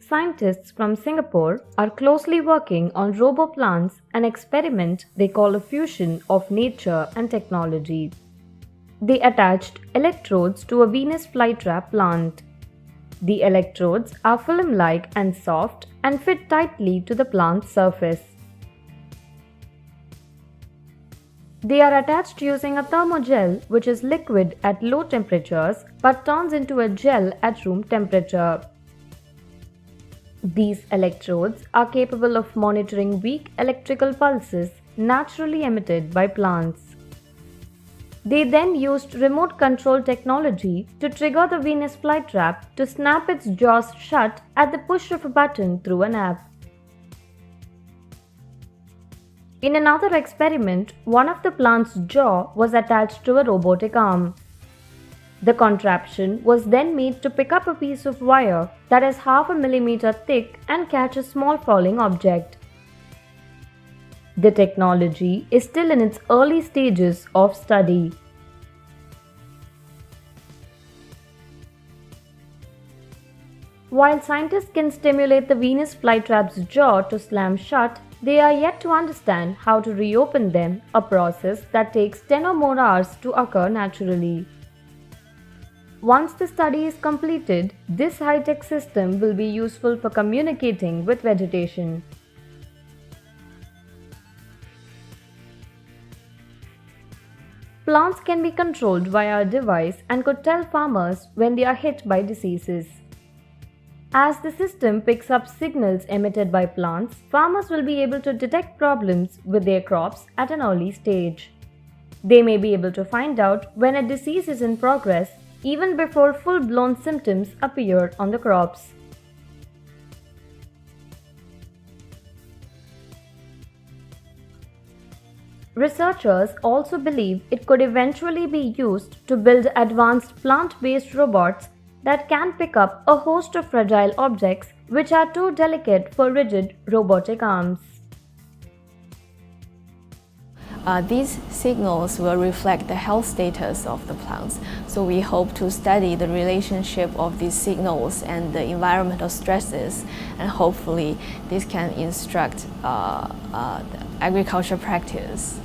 scientists from Singapore are closely working on RoboPlants, an experiment they call a fusion of nature and technology. They attached electrodes to a Venus flytrap plant. The electrodes are film-like and soft and fit tightly to the plant's surface. They are attached using a thermogel, which is liquid at low temperatures but turns into a gel at room temperature. These electrodes are capable of monitoring weak electrical pulses naturally emitted by plants. They then used remote control technology to trigger the Venus flytrap to snap its jaws shut at the push of a button through an app. In another experiment, one of the plant's jaw was attached to a robotic arm. The contraption was then made to pick up a piece of wire that is half a millimeter thick and catch a small falling object. The technology is still in its early stages of study. While scientists can stimulate the Venus flytrap's jaw to slam shut, they are yet to understand how to reopen them, a process that takes 10 or more hours to occur naturally. Once the study is completed, this high-tech system will be useful for communicating with vegetation. Plants can be controlled via a device and could tell farmers when they are hit by diseases. As the system picks up signals emitted by plants, farmers will be able to detect problems with their crops at an early stage. They may be able to find out when a disease is in progress even before full-blown symptoms appear on the crops. Researchers also believe it could eventually be used to build advanced plant-based robots that can pick up a host of fragile objects which are too delicate for rigid robotic arms. These signals will reflect the health status of the plants. So we hope to study the relationship of these signals and the environmental stresses, and hopefully this can instruct the agriculture practice.